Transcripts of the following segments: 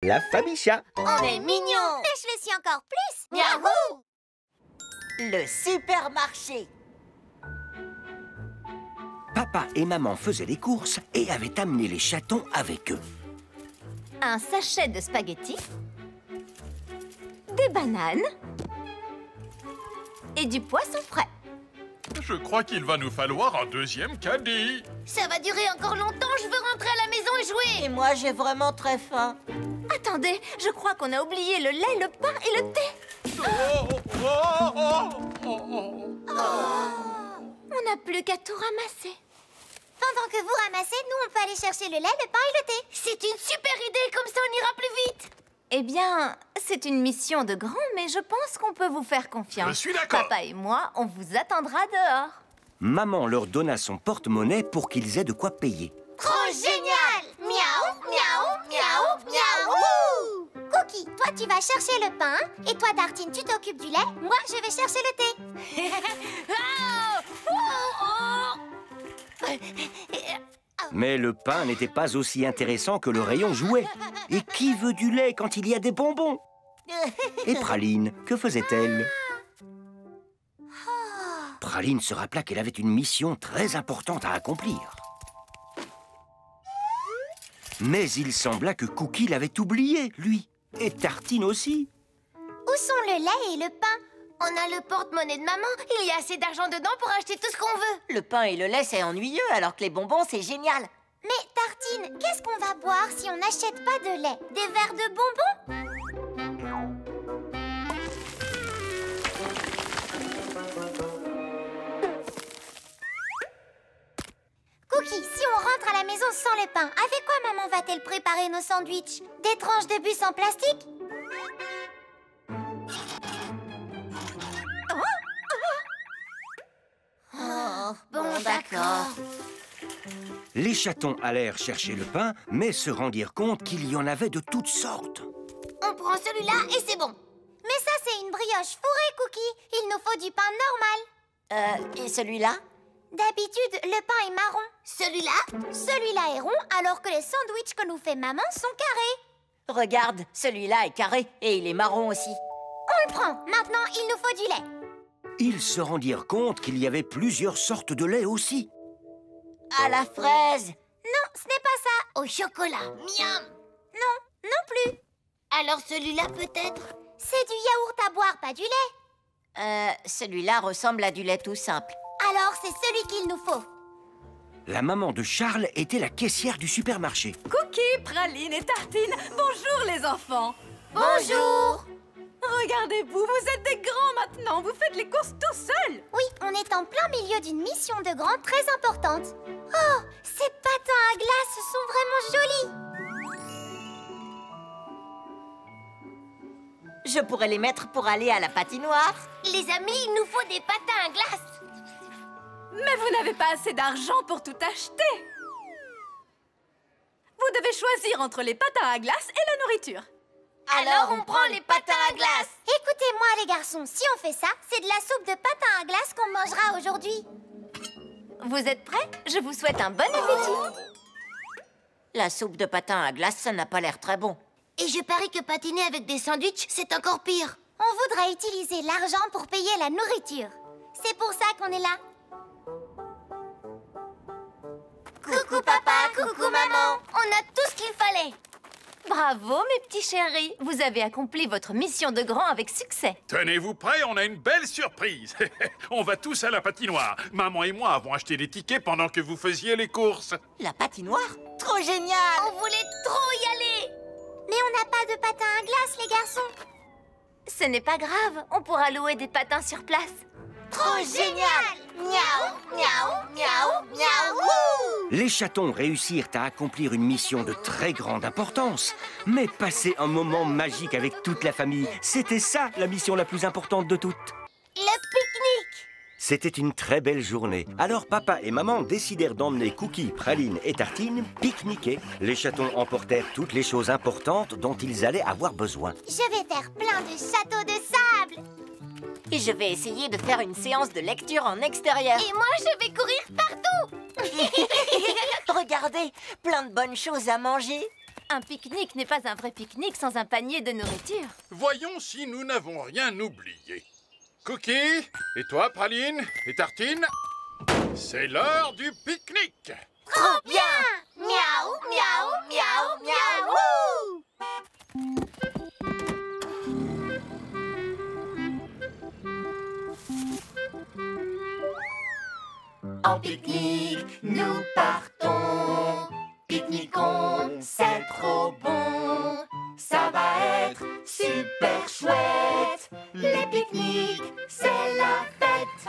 La famille chat. On est mignons. Mais je le suis encore plus. Miaou. Le supermarché. Papa et maman faisaient les courses et avaient amené les chatons avec eux. Un sachet de spaghettis, des bananes et du poisson frais. Je crois qu'il va nous falloir un deuxième caddie. Ça va durer encore longtemps. Je veux rentrer à la maison et jouer. Et moi, j'ai vraiment très faim. Attendez, je crois qu'on a oublié le lait, le pain et le thé. On n'a plus qu'à tout ramasser. Pendant que vous ramassez, nous, on peut aller chercher le lait, le pain et le thé. C'est une super idée. Comme ça, on ira plus vite. Eh bien, c'est une mission de grand, mais je pense qu'on peut vous faire confiance. Je suis d'accord. Papa et moi, on vous attendra dehors. Maman leur donna son porte-monnaie pour qu'ils aient de quoi payer. Trop génial. Miaou, miaou, miaou, miaou. Cookie, toi, tu vas chercher le pain. Et toi, Tartine, tu t'occupes du lait. Moi, je vais chercher le thé. Mais le pain n'était pas aussi intéressant que le rayon jouet. Et qui veut du lait quand il y a des bonbons? Et Praline, que faisait-elle? Praline se rappela qu'elle avait une mission très importante à accomplir. Mais il sembla que Cookie l'avait oublié, lui. Et Tartine aussi. Où sont le lait et le pain? On a le porte-monnaie de maman. Il y a assez d'argent dedans pour acheter tout ce qu'on veut. Le pain et le lait, c'est ennuyeux, alors que les bonbons, c'est génial. Mais Tartine, qu'est-ce qu'on va boire si on n'achète pas de lait? Des verres de bonbons? Cookie, si on rentre à la maison sans le pain, avec quoi maman va-t-elle préparer nos sandwichs? Des tranches de bus en plastique? Bon, d'accord. Les chatons allèrent chercher le pain, mais se rendirent compte qu'il y en avait de toutes sortes. On prend celui-là et c'est bon. Mais ça, c'est une brioche fourrée, Cookie. Il nous faut du pain normal. Et celui-là? D'habitude, le pain est marron. Celui-là? Celui-là est rond, alors que les sandwichs que nous fait maman sont carrés. Regarde, celui-là est carré et il est marron aussi. On le prend. Maintenant, il nous faut du lait. Ils se rendirent compte qu'il y avait plusieurs sortes de lait aussi. À la fraise. Non, ce n'est pas ça. Au chocolat. Miam. Non plus. Alors celui-là peut-être? C'est du yaourt à boire, pas du lait. Celui-là ressemble à du lait tout simple. Alors, c'est celui qu'il nous faut. La maman de Charles était la caissière du supermarché. Cookie, Praline et Tartine, bonjour les enfants. Bonjour. Regardez-vous, vous êtes des grands maintenant, vous faites les courses tout seuls. Oui, on est en plein milieu d'une mission de grand très importante. Oh, ces patins à glace sont vraiment jolis. Je pourrais les mettre pour aller à la patinoire. Les amis, il nous faut des patins à glace. Mais vous n'avez pas assez d'argent pour tout acheter. Vous devez choisir entre les patins à glace et la nourriture. Alors on prend les patins à glace. Écoutez-moi, les garçons, si on fait ça, c'est de la soupe de patins à glace qu'on mangera aujourd'hui. Vous êtes prêts? Je vous souhaite un bon appétit. La soupe de patin à glace, ça n'a pas l'air très bon. Et je parie que patiner avec des sandwichs, c'est encore pire. On voudrait utiliser l'argent pour payer la nourriture. C'est pour ça qu'on est là. Coucou papa, coucou maman. On a tout ce qu'il fallait. Bravo, mes petits chéris. Vous avez accompli votre mission de grand avec succès. Tenez-vous prêts, on a une belle surprise. On va tous à la patinoire. Maman et moi avons acheté des tickets pendant que vous faisiez les courses. La patinoire? Trop génial! On voulait trop y aller. Mais on n'a pas de patins à glace, les garçons. Ce n'est pas grave, on pourra louer des patins sur place. Trop génial. Miaou, miaou, miaou, miaou. Les chatons réussirent à accomplir une mission de très grande importance. Mais passer un moment magique avec toute la famille, c'était ça la mission la plus importante de toutes. Le pique-nique. C'était une très belle journée. Alors papa et maman décidèrent d'emmener Cookie, Praline et Tartine pique-niquer. Les chatons emportèrent toutes les choses importantes dont ils allaient avoir besoin. Je vais faire plein de châteaux de sable. Et je vais essayer de faire une séance de lecture en extérieur. Et moi, je vais courir partout. Regardez, plein de bonnes choses à manger. Un pique-nique n'est pas un vrai pique-nique sans un panier de nourriture. Voyons si nous n'avons rien oublié. Cookie, et toi, Praline, et Tartine, c'est l'heure du pique-nique. Trop bien! Miaou, miaou, miaou, miaou! En pique-nique, nous partons. Pique-niquons, c'est trop bon. Ça va être super chouette. Les pique-niques, c'est la fête.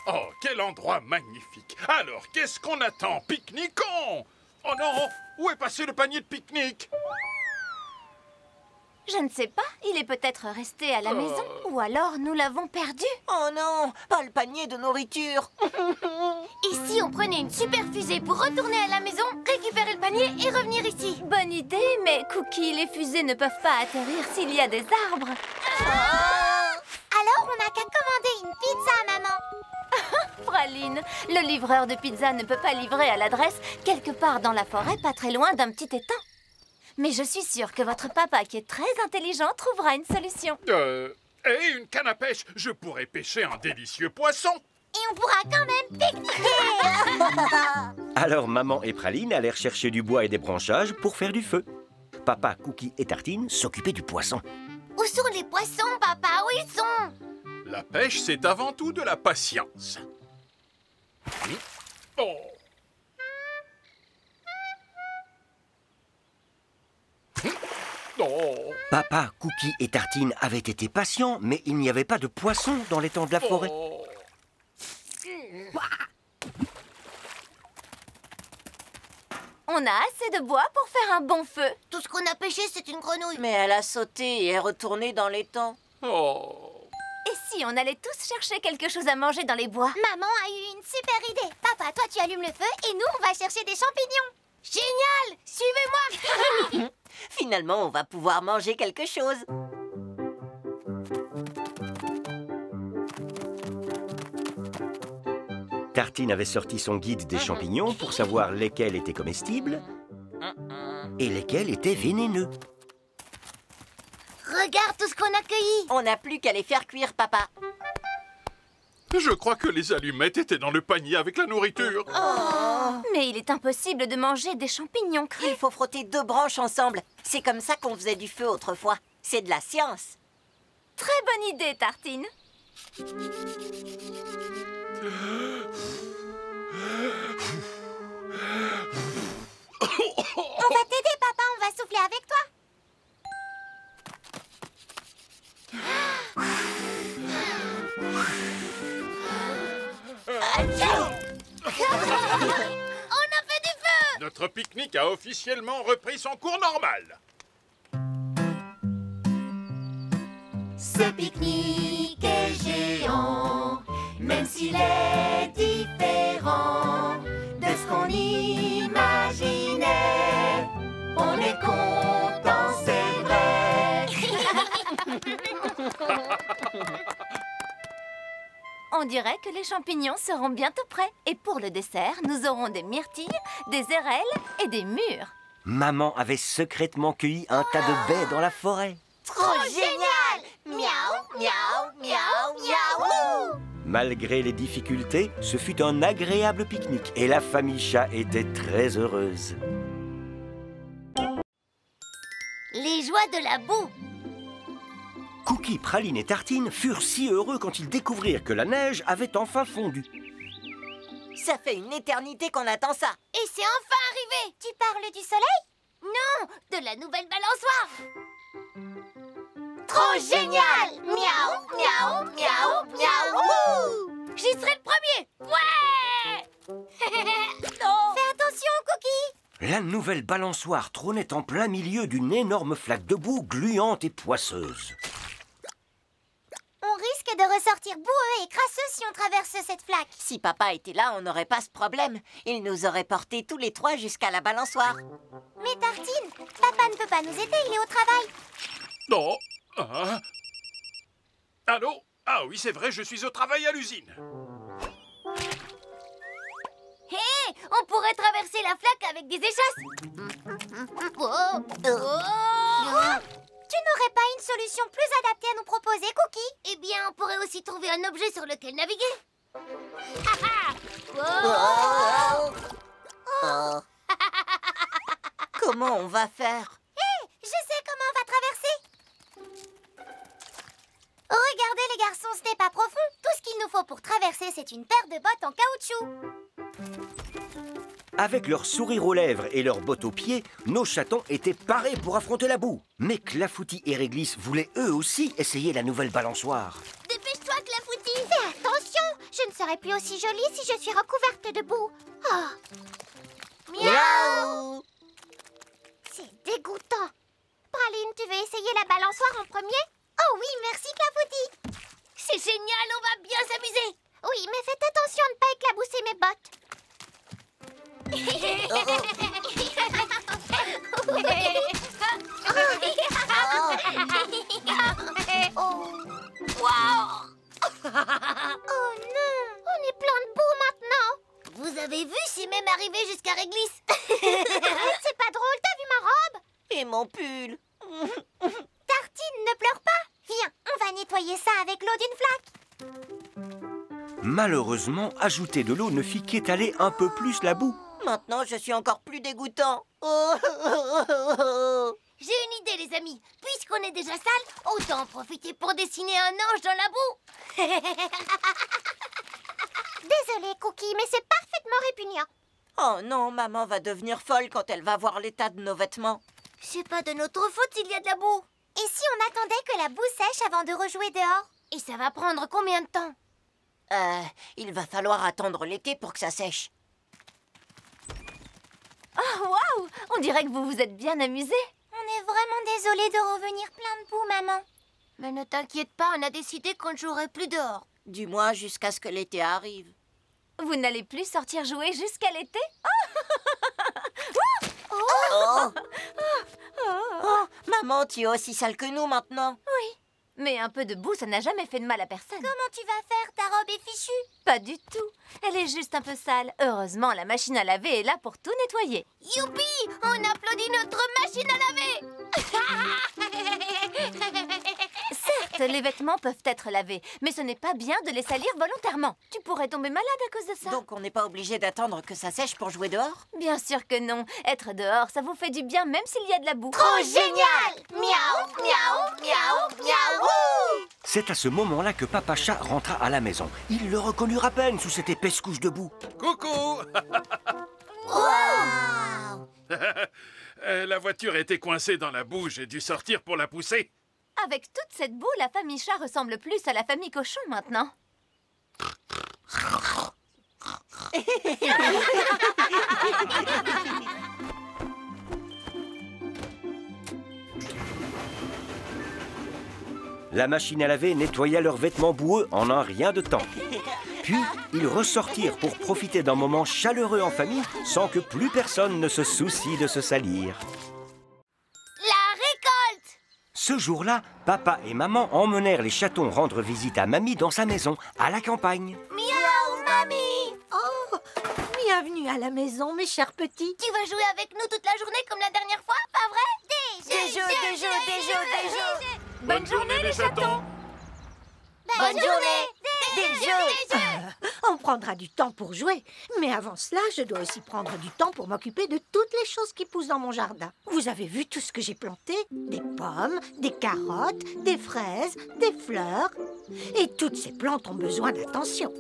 Oh, quel endroit magnifique. Alors, qu'est-ce qu'on attend? Pique-niquons! Oh non, où est passé le panier de pique-nique? Je ne sais pas, il est peut-être resté à la maison. Ou alors nous l'avons perdu. Oh non, pas le panier de nourriture. Et si on prenait une super fusée pour retourner à la maison, récupérer le panier et revenir ici? Bonne idée, mais Cookie, les fusées ne peuvent pas atterrir s'il y a des arbres. Alors on n'a qu'à commander une pizza, maman. Praline, le livreur de pizza ne peut pas livrer à l'adresse quelque part dans la forêt, pas très loin d'un petit étang. Mais je suis sûre que votre papa, qui est très intelligent, trouvera une solution. Et une canne à pêche. Je pourrais pêcher un délicieux poisson. Et on pourra quand même pique-niquer. Alors maman et Praline allèrent chercher du bois et des branchages pour faire du feu. Papa, Cookie et Tartine s'occupaient du poisson. Où sont les poissons, papa? Où ils sont? La pêche, c'est avant tout de la patience. Oh. Oh. Papa, Cookie et Tartine avaient été patients, mais il n'y avait pas de poisson dans l'étang de la forêt. Oh. On a assez de bois pour faire un bon feu. Tout ce qu'on a pêché, c'est une grenouille. Mais elle a sauté et est retournée dans l'étang. Oh. Et si on allait tous chercher quelque chose à manger dans les bois? Maman a eu une super idée. Papa, toi, tu allumes le feu et nous, on va chercher des champignons. Génial! Suivez-moi. Finalement, on va pouvoir manger quelque chose. Tartine avait sorti son guide des champignons pour savoir lesquels étaient comestibles et lesquels étaient vénéneux. Regarde tout ce qu'on a cueilli. On n'a plus qu'à les faire cuire, papa. Je crois que les allumettes étaient dans le panier avec la nourriture. Mais il est impossible de manger des champignons crus. Il faut frotter 2 branches ensemble. C'est comme ça qu'on faisait du feu autrefois. C'est de la science. Très bonne idée, Tartine. On va t'aider, papa. On va souffler avec toi. On a fait du feu. Notre pique-nique a officiellement repris son cours normal. Ce pique-nique est géant, même s'il est différent de ce qu'on imaginait. On est content, c'est vrai. On dirait que les champignons seront bientôt prêts. Et pour le dessert, nous aurons des myrtilles, des érelles et des mûres. Maman avait secrètement cueilli un tas de baies dans la forêt. Trop génial. Miaou, miaou, miaou, miaou. Malgré les difficultés, ce fut un agréable pique-nique et la famille chat était très heureuse. Les joies de la boue. Cookie, Praline et Tartine furent si heureux quand ils découvrirent que la neige avait enfin fondu. Ça fait une éternité qu'on attend ça. Et c'est enfin arrivé. Tu parles du soleil? Non, de la nouvelle balançoire. Trop génial. Miaou, miaou, miaou, miaou. J'y serai le premier. Ouais. Fais attention, Cookie. La nouvelle balançoire trônait en plein milieu d'une énorme flaque de boue gluante et poisseuse. On risque de ressortir boueux et crasseux si on traverse cette flaque. Si papa était là, on n'aurait pas ce problème. Il nous aurait portés tous les 3 jusqu'à la balançoire. Mais Tartine, papa ne peut pas nous aider, il est au travail. Non. Ah. Allô? Ah oui, c'est vrai, je suis au travail à l'usine. la flaque avec des échasses. Tu n'aurais pas une solution plus adaptée à nous proposer, Cookie? Eh bien, on pourrait aussi trouver un objet sur lequel naviguer. Comment on va faire? Je sais comment on va traverser. Regardez les garçons, ce n'est pas profond. Tout ce qu'il nous faut pour traverser, c'est une paire de bottes en caoutchouc. Avec leur sourire aux lèvres et leurs bottes aux pieds, nos chatons étaient parés pour affronter la boue. Mais Clafoutis et Réglisse voulaient eux aussi essayer la nouvelle balançoire. Dépêche-toi, Clafoutis. Fais attention, je ne serai plus aussi jolie si je suis recouverte de boue. Oh, Miaou! c'est dégoûtant. Praline, tu veux essayer la balançoire en premier? Oh oui, merci Clafoutis. C'est génial, on va bien s'amuser. Oui, mais faites attention à ne pas éclabousser mes bottes. Oh non, on est plein de boue maintenant. Vous avez vu, c'est même arrivé jusqu'à Réglisse. C'est pas drôle, t'as vu ma robe? Et mon pull? Tartine, ne pleure pas. Viens, on va nettoyer ça avec l'eau d'une flaque. Malheureusement, ajouter de l'eau ne fit qu'étaler un peu plus la boue. Maintenant, je suis encore plus dégoûtant. J'ai une idée, les amis. Puisqu'on est déjà sale, autant en profiter pour dessiner un ange dans la boue. Désolée, Cookie, mais c'est parfaitement répugnant. Oh non, maman va devenir folle quand elle va voir l'état de nos vêtements. C'est pas de notre faute s'il y a de la boue. Et si on attendait que la boue sèche avant de rejouer dehors? Et ça va prendre combien de temps? Il va falloir attendre l'été pour que ça sèche. Oh, waouh! On dirait que vous vous êtes bien amusés. On est vraiment désolé de revenir plein de boue, maman. Mais ne t'inquiète pas, on a décidé qu'on ne jouerait plus dehors. Du moins jusqu'à ce que l'été arrive. Vous n'allez plus sortir jouer jusqu'à l'été? Oh! Oh, maman, tu es aussi sale que nous maintenant. Oui. Mais un peu de boue, ça n'a jamais fait de mal à personne. Comment tu vas faire? Ta robe est fichue. Pas du tout. Elle est juste un peu sale. Heureusement, la machine à laver est là pour tout nettoyer. Youpi! On applaudit notre machine à laver. Certes, les vêtements peuvent être lavés, mais ce n'est pas bien de les salir volontairement. Tu pourrais tomber malade à cause de ça. Donc on n'est pas obligé d'attendre que ça sèche pour jouer dehors? Bien sûr que non. Être dehors, ça vous fait du bien même s'il y a de la boue. Trop génial! Miaou, miaou, miaou, miaou! C'est à ce moment-là que Papa Chat rentra à la maison. Il le reconnut à peine sous cette épaisse couche de boue. Coucou. Wow! La voiture était coincée dans la boue, j'ai dû sortir pour la pousser. Avec toute cette boue, la famille chat ressemble plus à la famille cochon maintenant. La machine à laver nettoya leurs vêtements boueux en un rien de temps. Puis, ils ressortirent pour profiter d'un moment chaleureux en famille sans que plus personne ne se soucie de se salir. La récolte! Ce jour-là, papa et maman emmenèrent les chatons rendre visite à mamie dans sa maison, à la campagne. Miaou, mamie! Oh, bienvenue à la maison, mes chers petits. Tu vas jouer avec nous toute la journée comme la dernière fois, pas vrai? Des jeux. Bonne journée les chatons! Bonne journée! Des jeux! On prendra du temps pour jouer. Mais avant cela, je dois aussi prendre du temps pour m'occuper de toutes les choses qui poussent dans mon jardin. Vous avez vu tout ce que j'ai planté? Des pommes, des carottes, des fraises, des fleurs. Et toutes ces plantes ont besoin d'attention.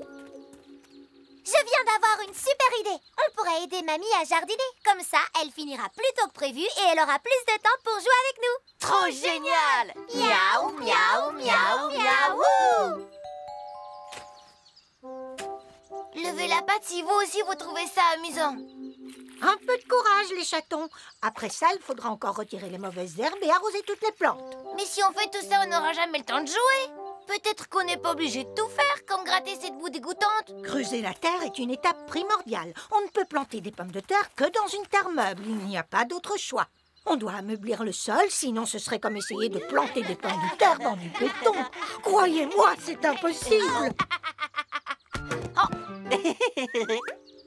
Je viens d'avoir une super idée. On pourrait aider mamie à jardiner. Comme ça, elle finira plus tôt que prévu et elle aura plus de temps pour jouer avec nous. Trop génial! Miaou, miaou, miaou, miaou! Levez la patte si vous aussi vous trouvez ça amusant. Un peu de courage, les chatons. Après ça, il faudra encore retirer les mauvaises herbes et arroser toutes les plantes. Mais si on fait tout ça, on n'aura jamais le temps de jouer. Peut-être qu'on n'est pas obligé de tout faire, comme gratter cette boue dégoûtante. Creuser la terre est une étape primordiale. On ne peut planter des pommes de terre que dans une terre meuble. Il n'y a pas d'autre choix. On doit ameublir le sol, sinon ce serait comme essayer de planter des pommes de terre dans du béton. Croyez-moi, c'est impossible.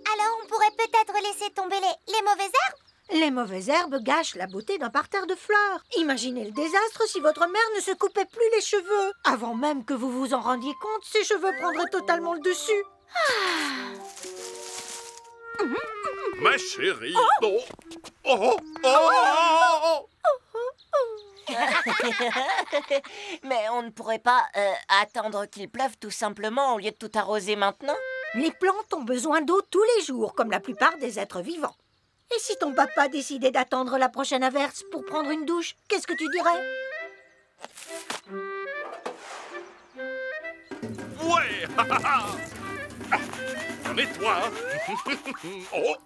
Alors on pourrait peut-être laisser tomber les mauvaises herbes? Les mauvaises herbes gâchent la beauté d'un parterre de fleurs. Imaginez le désastre si votre mère ne se coupait plus les cheveux. Avant même que vous vous en rendiez compte, ses cheveux prendraient totalement le dessus. Ma chérie. Oh. Oh, oh, oh. Mais on ne pourrait pas attendre qu'il pleuve tout simplement au lieu de tout arroser maintenant? Les plantes ont besoin d'eau tous les jours, comme la plupart des êtres vivants. Et si ton papa décidait d'attendre la prochaine averse pour prendre une douche, qu'est-ce que tu dirais? Ouais. On nettoie. Oh.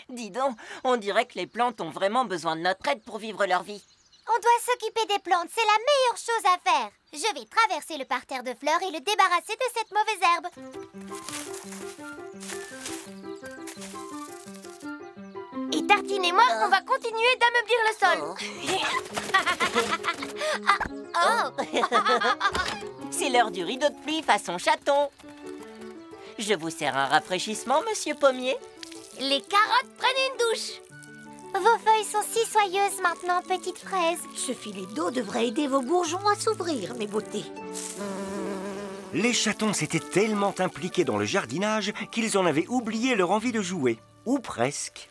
Dis donc, on dirait que les plantes ont vraiment besoin de notre aide pour vivre leur vie. On doit s'occuper des plantes, c'est la meilleure chose à faire. Je vais traverser le parterre de fleurs et le débarrasser de cette mauvaise herbe. Et Tartine et moi, on va continuer d'ameublir le sol. C'est l'heure du rideau de pluie façon chaton. Je vous sers un rafraîchissement, monsieur Pommier? Les carottes prennent une douche. Vos feuilles sont si soyeuses maintenant, petites fraises. Ce filet d'eau devrait aider vos bourgeons à s'ouvrir, mes beautés. Les chatons s'étaient tellement impliqués dans le jardinage qu'ils en avaient oublié leur envie de jouer. Ou presque.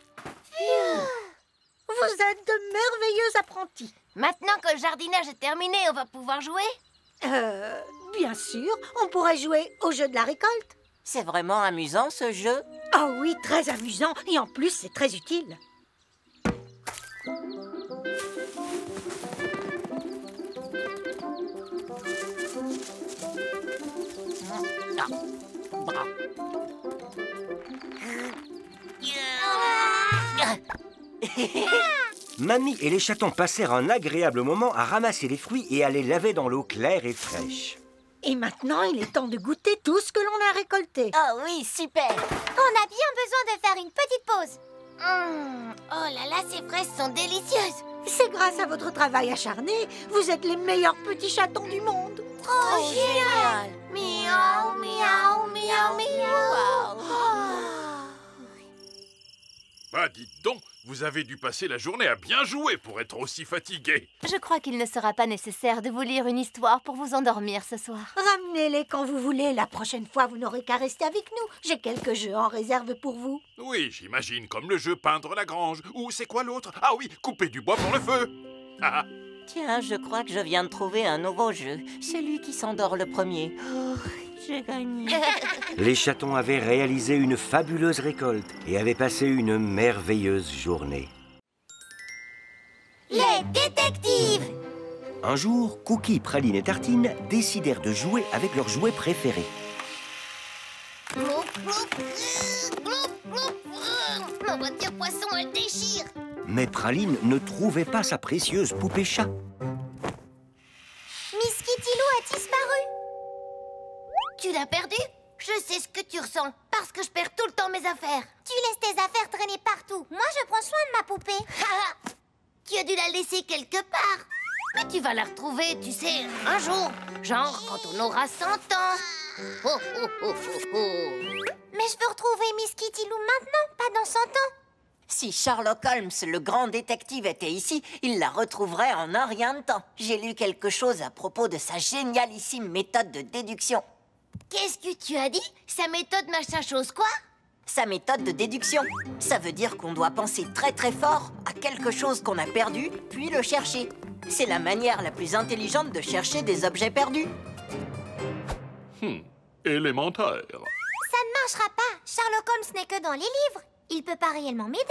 Vous êtes de merveilleux apprentis. Maintenant que le jardinage est terminé, on va pouvoir jouer? Bien sûr, on pourrait jouer au jeu de la récolte. C'est vraiment amusant, ce jeu? Oh oui, très amusant. Et en plus, c'est très utile. Mamie et les chatons passèrent un agréable moment à ramasser les fruits et à les laver dans l'eau claire et fraîche. Et maintenant, il est temps de goûter tout ce que l'on a récolté. Oh oui, super! On a bien besoin de faire une petite pause. Oh là là, ces fraises sont délicieuses. C'est grâce à votre travail acharné. Vous êtes les meilleurs petits chatons du monde. Trop génial. Miaou, miaou, miaou, miaou. Bah dites donc, vous avez dû passer la journée à bien jouer pour être aussi fatigué. Je crois qu'il ne sera pas nécessaire de vous lire une histoire pour vous endormir ce soir. Ramenez-les quand vous voulez. La prochaine fois, vous n'aurez qu'à rester avec nous. J'ai quelques jeux en réserve pour vous. Oui, j'imagine, comme le jeu peindre la grange. Ou c'est quoi l'autre? Ah oui, couper du bois pour le feu. Ah. Tiens, je crois que je viens de trouver un nouveau jeu. Celui qui s'endort le premier. Oh, j'ai gagné. Les chatons avaient réalisé une fabuleuse récolte et avaient passé une merveilleuse journée. Les détectives! Un jour, Cookie, Praline et Tartine décidèrent de jouer avec leurs jouets préférés. Ma voiture poisson, elle déchire. Mais Praline ne trouvait pas sa précieuse poupée chat. Miss Kitty Lou a disparu. Tu l'as perdue? Je sais ce que tu ressens, parce que je perds tout le temps mes affaires. Tu laisses tes affaires traîner partout. Moi, je prends soin de ma poupée. Tu as dû la laisser quelque part. Mais tu vas la retrouver, tu sais, un jour. Genre quand on aura 100 ans. Oh, oh, oh, oh, oh. Mais je veux retrouver Miss Kitty Lou maintenant, pas dans 100 ans. Si Sherlock Holmes, le grand détective, était ici, il la retrouverait en un rien de temps. J'ai lu quelque chose à propos de sa génialissime méthode de déduction. Qu'est-ce que tu as dit? Sa méthode machin chose quoi? Sa méthode de déduction. Ça veut dire qu'on doit penser très très fort à quelque chose qu'on a perdu, puis le chercher. C'est la manière la plus intelligente de chercher des objets perdus. Élémentaire. Ça ne marchera pas. Sherlock Holmes n'est que dans les livres. Il peut pas réellement m'aider.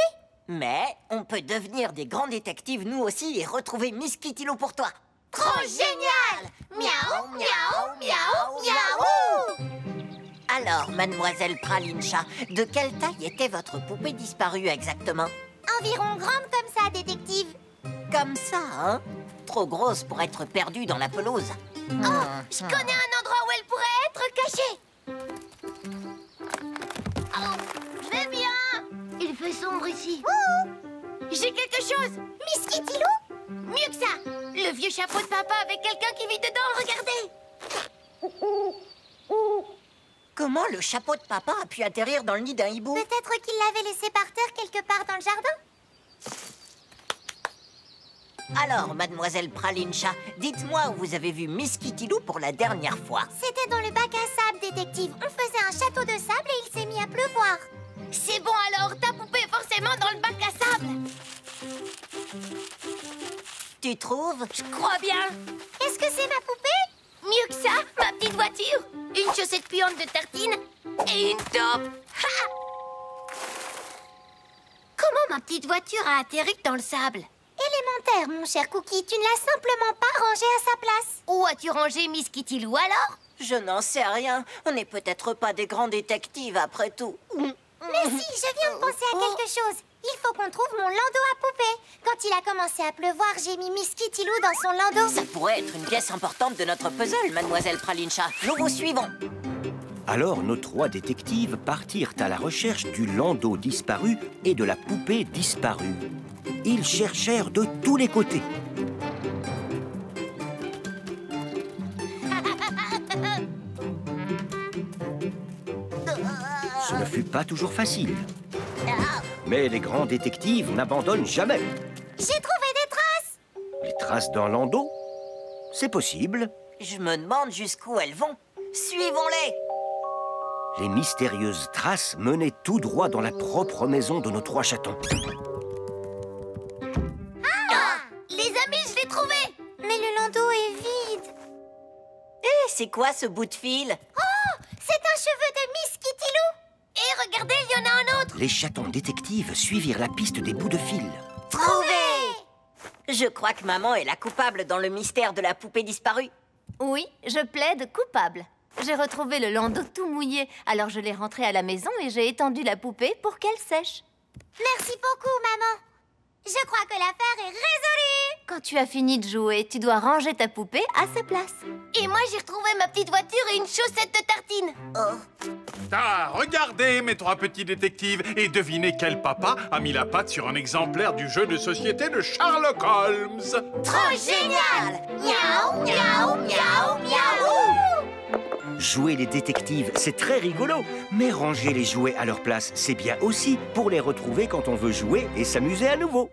Mais on peut devenir des grands détectives nous aussi et retrouver Miss Kitty Lou pour toi. Trop génial! Miaou, miaou, miaou, miaou! Alors, mademoiselle Praline Chat, de quelle taille était votre poupée disparue exactement? Environ grande comme ça, détective. Comme ça, hein? Trop grosse pour être perdue dans la pelouse. Je connais un endroit où elle pourrait être cachée. Oh, je vais bien. Il fait sombre ici. J'ai quelque chose. Miss Kitty Lou? Mieux que ça. Le vieux chapeau de papa avec quelqu'un qui vit dedans, regardez. Comment le chapeau de papa a pu atterrir dans le nid d'un hibou? Peut-être qu'il l'avait laissé par terre quelque part dans le jardin. Alors, mademoiselle Praline Chat, dites-moi où vous avez vu Miss Kitty Lou pour la dernière fois. C'était dans le bac à sable, détective. On faisait un château de sable et il s'est mis à pleuvoir. C'est bon alors, ta poupée est forcément dans le bac à sable. Tu trouves? Je crois bien. Qu'est-ce que c'est, ma poupée? Mieux que ça, ma petite voiture, une chaussette puante de tartine et une taupe. Ha! Comment ma petite voiture a atterri dans le sable? Élémentaire, mon cher Cookie. Tu ne l'as simplement pas rangée à sa place. Où as-tu rangé Miss Kitty Lou alors? Je n'en sais rien. On n'est peut-être pas des grands détectives après tout. Mais si, je viens de penser à quelque chose. Il faut qu'on trouve mon landau à poupée. Quand il a commencé à pleuvoir, j'ai mis Miss Kitty Lou dans son landau. Ça pourrait être une pièce importante de notre puzzle, mademoiselle Praline Chat. Nous vous suivons. Alors nos 3 détectives partirent à la recherche du landau disparu et de la poupée disparue. Ils cherchèrent de tous les côtés. Ce ne fut pas toujours facile. Mais les grands détectives n'abandonnent jamais. J'ai trouvé des traces. Les traces d'un landau? C'est possible. Je me demande jusqu'où elles vont. Suivons-les. Les mystérieuses traces menaient tout droit dans la propre maison de nos 3 chatons. Les amis, je l'ai trouvé. Mais le landau est vide. C'est quoi ce bout de fil? Oh, c'est un cheveu de Miss Kitty Lou. Et regardez, il y en a un autre. Les chatons détectives suivirent la piste des bouts de fil. Trouvé. Je crois que maman est la coupable dans le mystère de la poupée disparue. Oui, je plaide coupable. J'ai retrouvé le landau tout mouillé, alors je l'ai rentré à la maison et j'ai étendu la poupée pour qu'elle sèche. Merci beaucoup, maman. Je crois que l'affaire est résolue. Quand tu as fini de jouer, tu dois ranger ta poupée à sa place. Et moi, j'ai retrouvé ma petite voiture et une chaussette de tartine. Ah, regardez, mes 3 petits détectives, et devinez quel papa a mis la patte sur un exemplaire du jeu de société de Sherlock Holmes. Trop génial. Miaou, miaou, miaou, miaou. Jouer les détectives, c'est très rigolo. Mais ranger les jouets à leur place, c'est bien aussi pour les retrouver quand on veut jouer et s'amuser à nouveau.